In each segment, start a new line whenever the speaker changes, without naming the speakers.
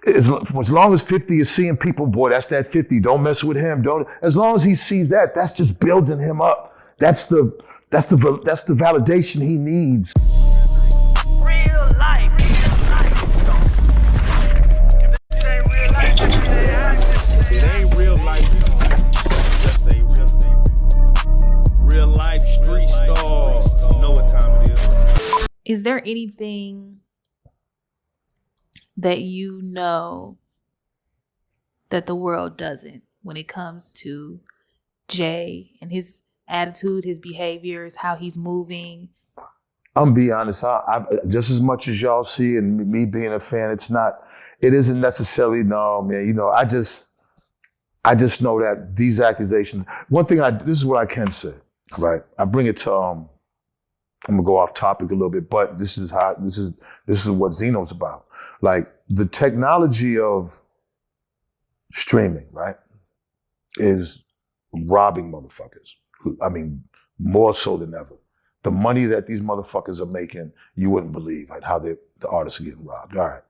as long as 50 is seeing people, boy, that's that 50. Don't mess with him. Don't. As long as he sees that, that's just building him up. That's the validation he needs.
Real life.
It ain't real life. Just ain't real life street stars. You know what time it is.
Is there anything that you know that the world doesn't when it comes to Jay and his attitude, his behaviors, how he's moving?
I'm gonna be honest. I just as much as y'all see, and me being a fan, it isn't necessarily, no, man. You know, I just know that these accusations. One thing, this is what I can say, right? I bring it to. I'm gonna go off topic a little bit, but this is what Zeno's about. Like the technology of streaming, right, is robbing motherfuckers. I mean, more so than ever. The money that these motherfuckers are making, you wouldn't believe, like how the artists are getting robbed. All right.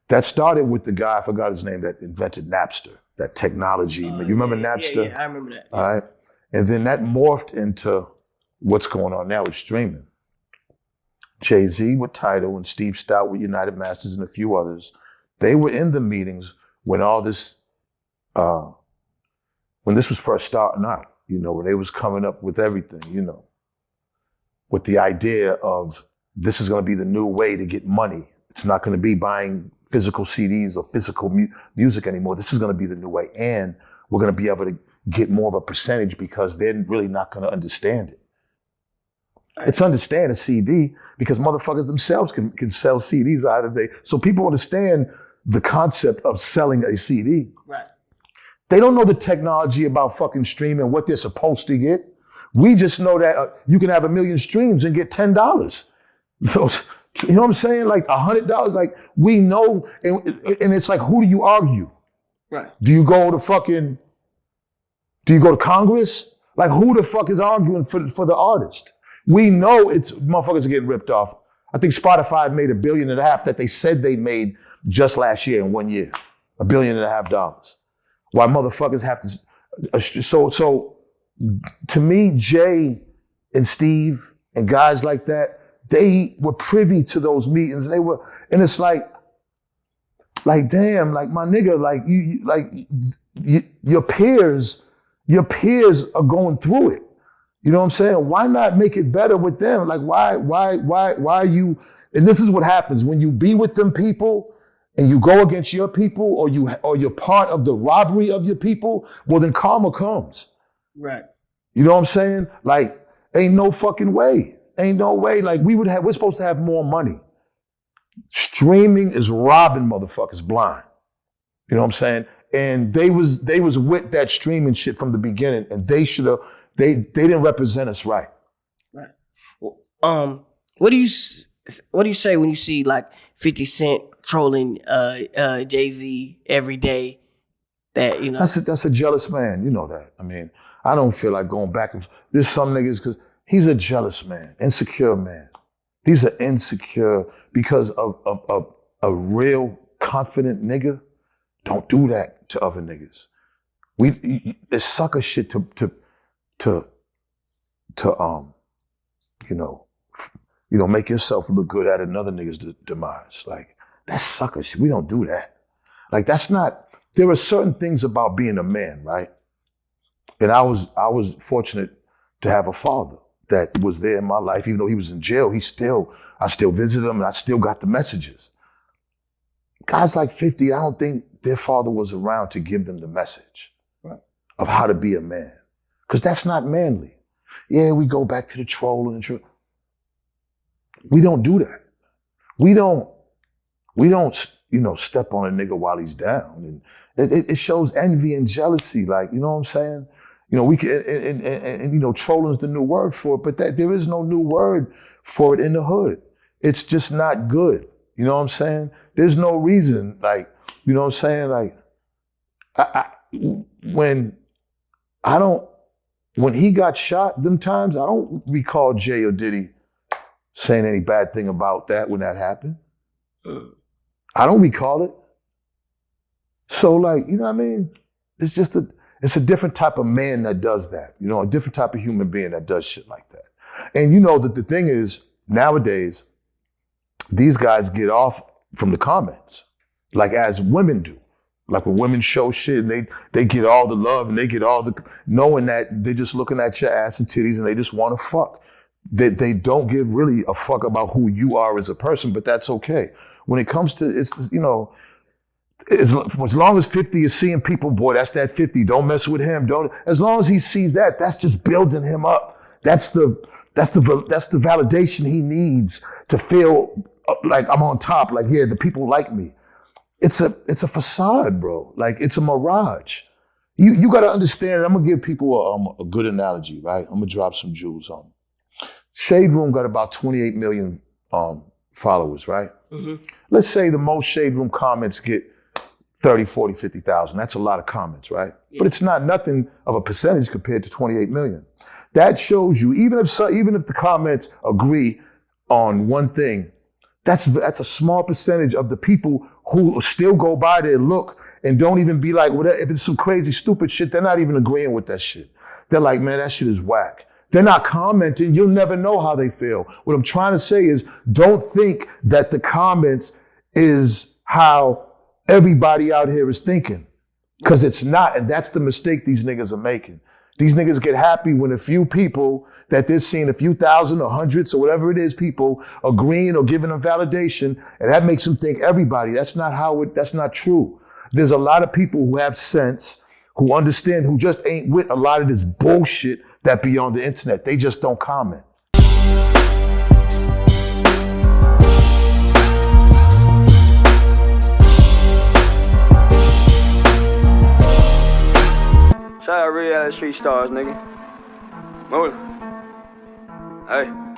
That started with the guy, I forgot his name, that invented Napster, that technology. You remember Napster?
Yeah, I remember that. Yeah.
All right. And then that morphed into what's going on now with streaming. Jay-Z with Tidal and Steve Stout with United Masters and a few others, they were in the meetings when all this, when this was first starting out, you know, when they was coming up with everything, you know, with the idea of this is going to be the new way to get money. It's not going to be buying physical CDs or physical music anymore. This is going to be the new way. And we're going to be able to get more of a percentage because they're really not going to understand it. It's understand a CD because motherfuckers themselves can sell CDs out of it. So people understand the concept of selling a CD.
Right.
They don't know the technology about fucking streaming, what they're supposed to get. We just know that you can have 1 million streams and get $10. You know what I'm saying? Like $100. Like we know, and it's like, who do you argue?
Right.
Do you go to Congress? Like who the fuck is arguing for the artist? We know it's motherfuckers are getting ripped off. I think Spotify made $1.5 billion that they said they made just last year in 1 year. $1.5 billion. Why motherfuckers have to, so to me, Jay and Steve and guys like that, they were privy to those meetings. And it's like damn, like my nigga, your peers are going through it. You know what I'm saying? Why not make it better with them? Like why are you, and this is what happens when you be with them people and you go against your people or you're part of the robbery of your people, well then karma comes.
Right.
You know what I'm saying? Like, ain't no fucking way. Ain't no way. Like we're supposed to have more money. Streaming is robbing motherfuckers blind. You know what I'm saying? And they was with that streaming shit from the beginning, and they didn't represent us right.
Right. Well, what do you say when you see like 50 Cent trolling Jay-Z every day? That, you know,
that's a jealous man. You know that. I mean, I don't feel like going back and there's some niggas because he's a jealous man, insecure man. These are insecure because of a real confident nigga. Don't do that to other niggas. It's sucker shit to make yourself look good at another nigga's demise. Like, that's sucker shit. We don't do that. Like, there are certain things about being a man, right? And I was fortunate to have a father that was there in my life. Even though he was in jail, I still visited him and I still got the messages. Guys like 50, I don't think their father was around to give them the message of how to be a man. Because that's not manly. Yeah, we go back to the trolling and we don't do that. We don't, step on a nigga while he's down. And it shows envy and jealousy. Like, you know what I'm saying? You know, we can, and trolling is the new word for it, but there is no new word for it in the hood. It's just not good. You know what I'm saying? There's no reason, like, you know what I'm saying? Like, when he got shot them times, I don't recall Jay or Diddy saying any bad thing about that when that happened. I don't recall it. So like, you know what I mean? It's just it's a different type of man that does that. You know, a different type of human being that does shit like that. And you know that the thing is, nowadays, these guys get off from the comments, like as women do. Like when women show shit and they get all the love and they get all the, knowing that they're just looking at your ass and titties and they just want to fuck. They don't give really a fuck about who you are as a person, but that's okay. When it comes to, it's, you know, as long as 50 is seeing people, boy, that's that 50. Don't mess with him. Don't. As long as he sees that, that's just building him up. That's the validation he needs to feel like I'm on top. Like, yeah, the people like me. It's a facade, bro. Like, it's a mirage. You got to understand. I'm gonna give people a good analogy, right? I'm gonna drop some jewels on them. Shade Room got about 28 million followers, right? Mm-hmm. Let's say the most Shade Room comments get 30, 40, 50,000. That's a lot of comments, right? Yeah. But it's not nothing of a percentage compared to 28 million. That shows you, even if the comments agree on one thing, that's a small percentage of the people who still go by there, look, and don't even be like, whatever. If it's some crazy, stupid shit, they're not even agreeing with that shit. They're like, man, that shit is whack. They're not commenting. You'll never know how they feel. What I'm trying to say is, don't think that the comments is how everybody out here is thinking, because it's not, and that's the mistake these niggas are making. These niggas get happy when a few people that they're seeing, a few thousand or hundreds or whatever it is, people agreeing or giving them validation, and that makes them think everybody. That's not true. There's a lot of people who have sense, who understand, who just ain't with a lot of this bullshit that be on the internet. They just don't comment.
Shout out Reallyfe Street Starz, nigga. Move. Hey.